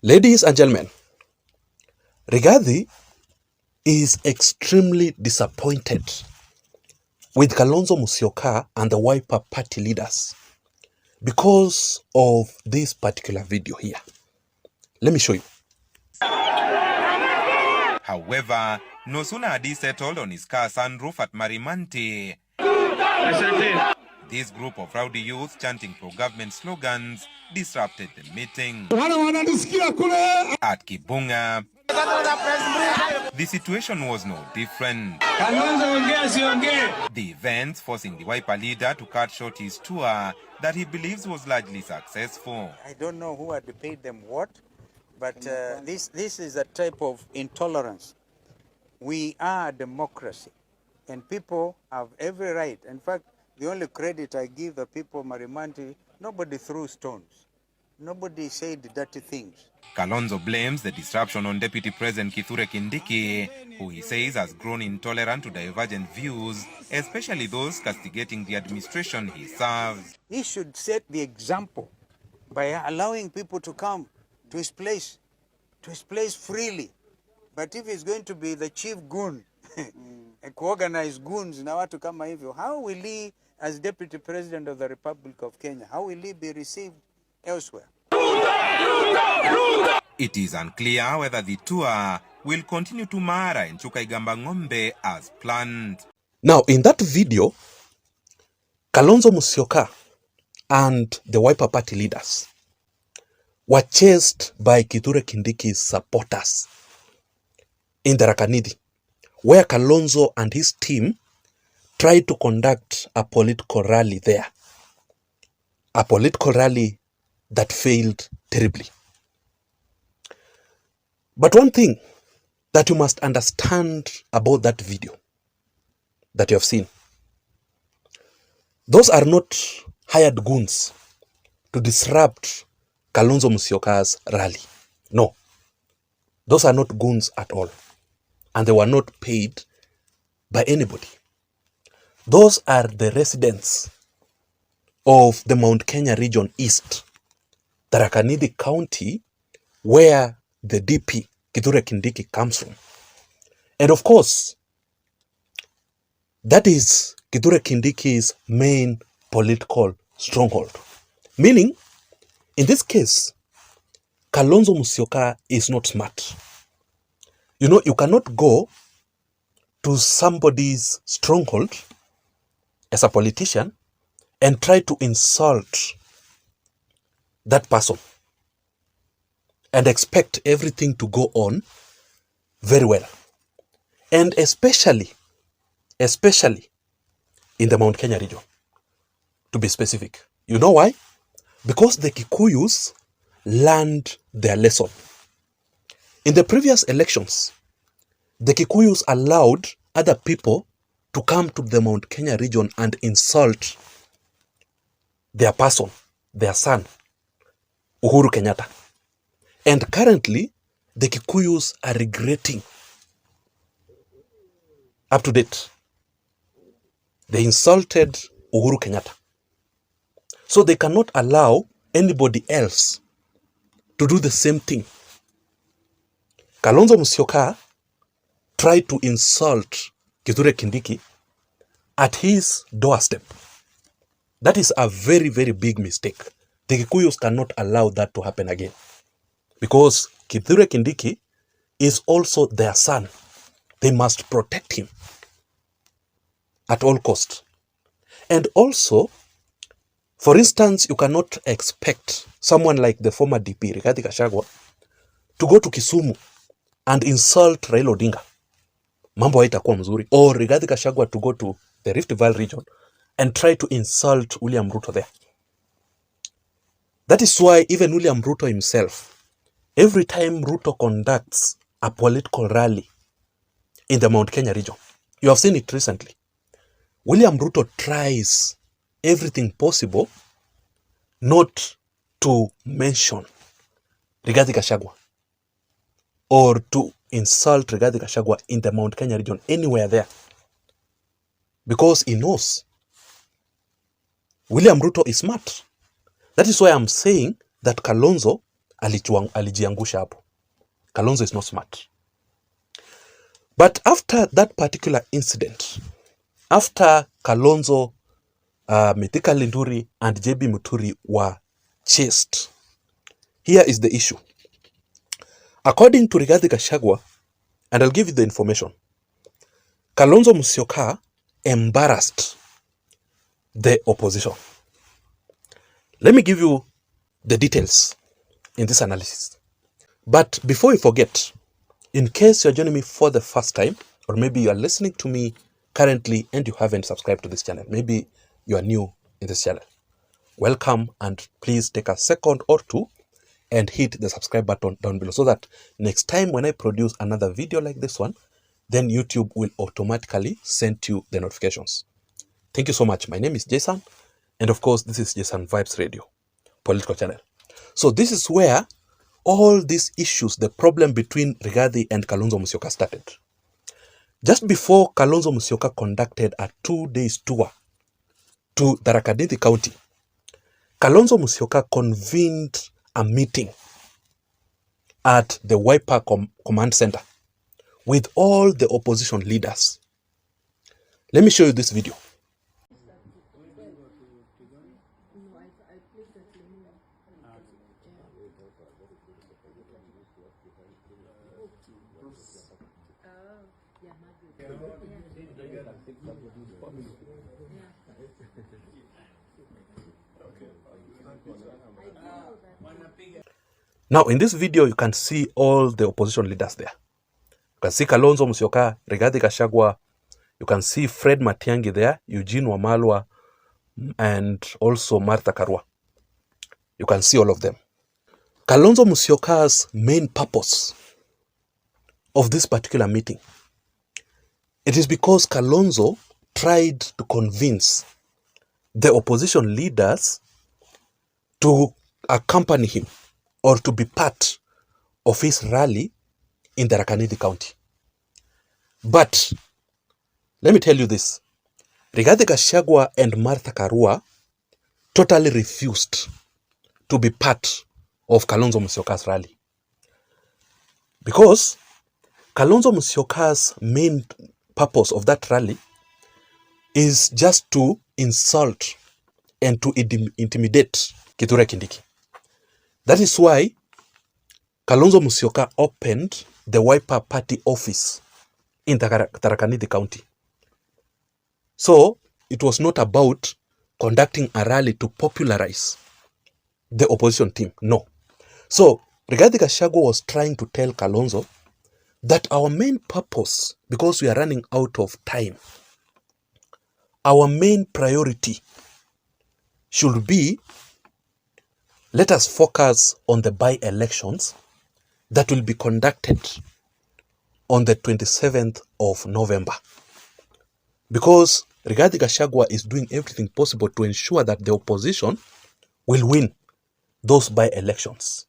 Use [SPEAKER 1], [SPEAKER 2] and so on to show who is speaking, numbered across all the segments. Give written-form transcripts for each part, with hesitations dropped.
[SPEAKER 1] Ladies and gentlemen, Rigathi is extremely disappointed with Kalonzo Musyoka and the Wiper party leaders because of this particular video here. Let me show you.
[SPEAKER 2] However, no sooner had he settled on his car sunroof at Marimanti, this group of rowdy youth chanting pro-government slogans disrupted the meeting. At Kibunga, the situation was no different. The events forcing the Wiper leader to cut short his tour that he believes was largely successful.
[SPEAKER 3] I don't know who had paid them what, but this is a type of intolerance. We are a democracy, and people have every right. In fact, the only credit I give the people of Marimanti, nobody threw stones. Nobody said dirty things.
[SPEAKER 2] Kalonzo blames the disruption on Deputy President Kithure Kindiki, who he says has grown intolerant to divergent views, especially those castigating the administration he serves.
[SPEAKER 3] He should set the example by allowing people to come to his place freely. But if he's going to be the chief goon, organize goons na watu kama hivyo, how will he, as Deputy President of the Republic of Kenya, how will he be received elsewhere?
[SPEAKER 2] It is unclear whether the tour will continue to Mara and Chukaigamba Ng'ombe as planned.
[SPEAKER 1] Now, in that video, Kalonzo Musyoka and the Wiper party leaders were chased by Kithure Kindiki's supporters in Tharaka Nithi, where Kalonzo and his team tried to conduct a political rally there. A political rally that failed terribly. But one thing that you must understand about that video that you have seen, those are not hired goons to disrupt Kalonzo Musyoka's rally. No, those are not goons at all. And they were not paid by anybody. Those are the residents of the Mount Kenya region east, Tharaka Nithi County, where the DP, Kithure Kindiki, comes from. And of course, that is Kithure Kindiki's main political stronghold. Meaning, in this case, Kalonzo Musyoka is not smart. You know, you cannot go to somebody's stronghold as a politician and try to insult that person and expect everything to go on very well. And especially in the Mount Kenya region, to be specific. You know why? Because the Kikuyus learned their lesson. In the previous elections, the Kikuyus allowed other people to come to the Mount Kenya region and insult their person, their son, Uhuru Kenyatta. And currently, the Kikuyus are regretting. Up to date, they insulted Uhuru Kenyatta. So they cannot allow anybody else to do the same thing. Kalonzo Musyoka tried to insult Kithure Kindiki at his doorstep. That is a very, very big mistake. The Kikuyus cannot allow that to happen again. Because Kithure Kindiki is also their son. They must protect him at all costs. And also, for instance, you cannot expect someone like the former DP, Rigathi Gachagua, to go to Kisumu and insult Raila Odinga. Mambo haitakuwa mzuri. Or Rigathi Gachagua to go to the Rift Valley region and try to insult William Ruto there. That is why even William Ruto himself, every time Ruto conducts a political rally in the Mount Kenya region, you have seen it recently, William Ruto tries everything possible not to mention Rigathi Gachagua or to insult Rigathi Gachagua in the Mount Kenya region, anywhere there. Because he knows William Ruto is smart. That is why I'm saying that Kalonzo alijiangusha hapo. Kalonzo is not smart. But after that particular incident, after Kalonzo, Mithika Linturi and JB Muturi were chased, here is the issue. According to Rigathi Gachagua, and I'll give you the information, Kalonzo Musyoka embarrassed the opposition. Let me give you the details in this analysis. But before you forget, in case you're joining me for the first time, or maybe you are listening to me currently and you haven't subscribed to this channel, maybe you are new in this channel, welcome, and please take a second or two and hit the subscribe button down below so that next time when I produce another video like this one, then YouTube will automatically send you the notifications. Thank you so much. My name is Jason, and of course this is Jason Vibes Radio, political channel. So this is where all these issues, the problem between Rigathi and Kalonzo Musyoka started. Just before Kalonzo Musyoka conducted a 2-day tour to Tharaka Nithi County, Kalonzo Musyoka convened a meeting at the Wiper Command Center with all the opposition leaders. Let me show you this video. Now, in this video, you can see all the opposition leaders there. You can see Kalonzo Musyoka, Rigathi Gachagua. You can see Fred Matiang'i there, Eugene Wamalwa, and also Martha Karua. You can see all of them. Kalonzo Musyoka's main purpose of this particular meeting, it is because Kalonzo tried to convince the opposition leaders to accompany him or to be part of his rally in Tharaka Nithi County. But let me tell you this, Rigathi Gachagua and Martha Karua totally refused to be part of Kalonzo Musyoka's rally. Because Kalonzo Musyoka's main purpose of that rally is just to insult and to intimidate Kithure Kindiki. That is why Kalonzo Musyoka opened the Wiper Party office in Tharaka Nithi County. So it was not about conducting a rally to popularize the opposition team. No. So Rigathi Gachagua was trying to tell Kalonzo that our main purpose, because we are running out of time, our main priority should be, let us focus on the by-elections that will be conducted on the 27th of November. Because Rigathi Gachagua is doing everything possible to ensure that the opposition will win those by-elections.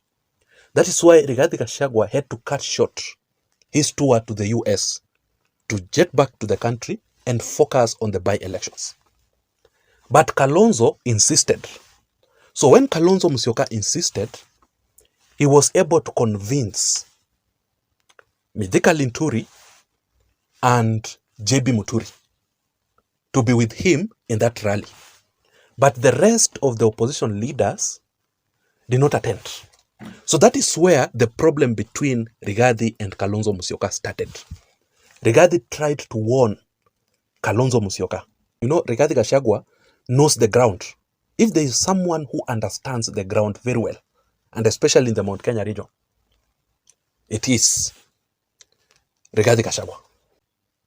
[SPEAKER 1] That is why Rigathi Gachagua had to cut short his tour to the US to jet back to the country and focus on the by-elections. But Kalonzo insisted. So when Kalonzo Musyoka insisted, he was able to convince Mithika Linturi and JB Muturi to be with him in that rally. But the rest of the opposition leaders did not attend. So that is where the problem between Rigathi and Kalonzo Musyoka started. Rigathi tried to warn Kalonzo Musyoka. You know, Rigathi Gachagua knows the ground. If there is someone who understands the ground very well, and especially in the Mount Kenya region, it is Rigathi Gachagua.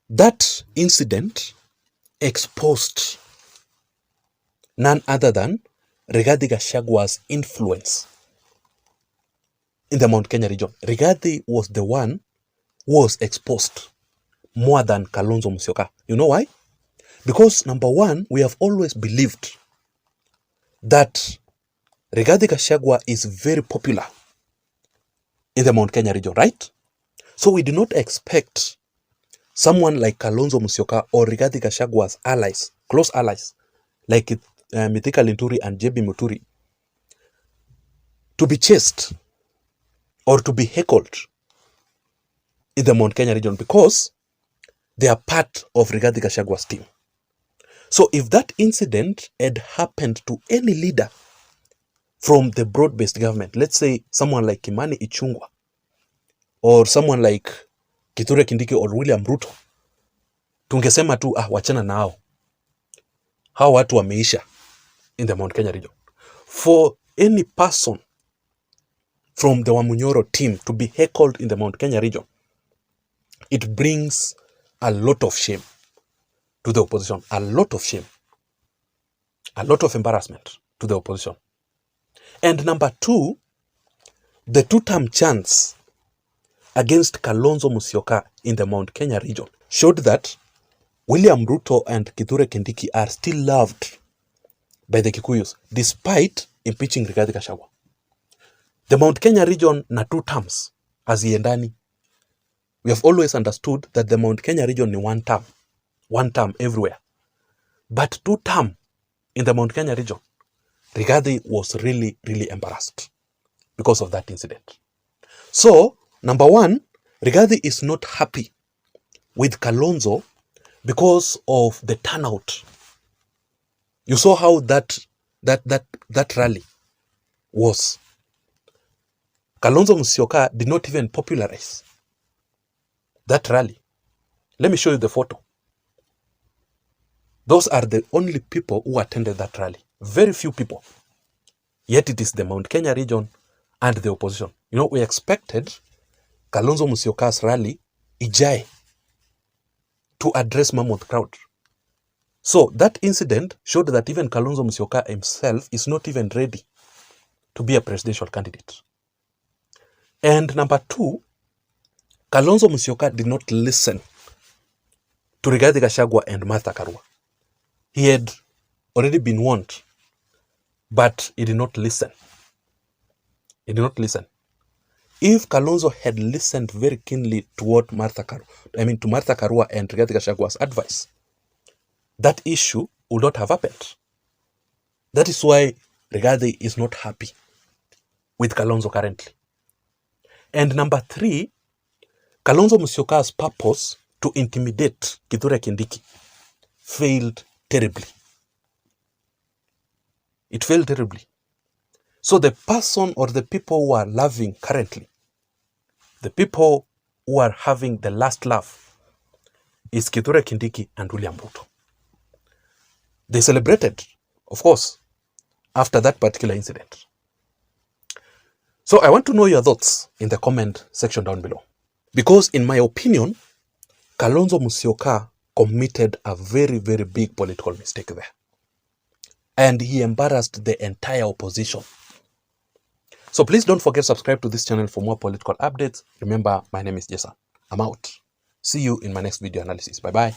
[SPEAKER 1] That incident exposed none other than Rigathi Gachagua's influence in the Mount Kenya region. Rigathi was the one who was exposed more than Kalonzo Musyoka. You know why? Because number one, we have always believed that Rigathi Gachagua is very popular in the Mount Kenya region, right? So we do not expect someone like Kalonzo Musyoka or Rigathi Gachagua's allies, close allies, like Mithika Linturi and JB Muturi, to be chased or to be heckled in the Mount Kenya region because they are part of Rigathi Gachagua's team. So if that incident had happened to any leader from the broad-based government, let's say someone like Kimani Ichung'wah, or someone like Kithure Kindiki or William Ruto, tungesema tu wachana nao, hao watu wameisha in the Mount Kenya region. For any person from the Wamunyoro team to be heckled in the Mount Kenya region, it brings a lot of shame to the opposition, a lot of shame, a lot of embarrassment to the opposition. And number two, the two-term chance against Kalonzo Musyoka in the Mount Kenya region showed that William Ruto and Kithure Kindiki are still loved by the Kikuyus despite impeaching Rigathi Gachagua. The Mount Kenya region na two terms haziendani. We have always understood that the Mount Kenya region ni one term everywhere. But two term in the Mount Kenya region, Rigathi was really, really embarrassed because of that incident. So, number one, Rigathi is not happy with Kalonzo because of the turnout. You saw how that rally was. Kalonzo Musyoka did not even popularize that rally. Let me show you the photo. Those are the only people who attended that rally. Very few people. Yet it is the Mount Kenya region and the opposition. You know, we expected Kalonzo Musyoka's rally ijae to address mammoth crowd. So that incident showed that even Kalonzo Musyoka himself is not even ready to be a presidential candidate. And number two, Kalonzo Musyoka did not listen to Rigathi Gachagua and Martha Karua. He had already been warned, but he did not listen. He did not listen. If Kalonzo had listened very keenly to what Martha Karua and Rigathi Gachagua's advice, that issue would not have happened. That is why Rigathi is not happy with Kalonzo currently. And number three, Kalonzo Musyoka's purpose to intimidate Kithure Kindiki failed terribly. It failed terribly. So the person or the people who are loving currently, the people who are having the last laugh is Kithure Kindiki and William Ruto. They celebrated, of course, after that particular incident. So I want to know your thoughts in the comment section down below. Because in my opinion, Kalonzo Musyoka committed a very, very big political mistake there. And he embarrassed the entire opposition. So please don't forget to subscribe to this channel for more political updates. Remember, my name is Jason. I'm out. See you in my next video analysis. Bye-bye.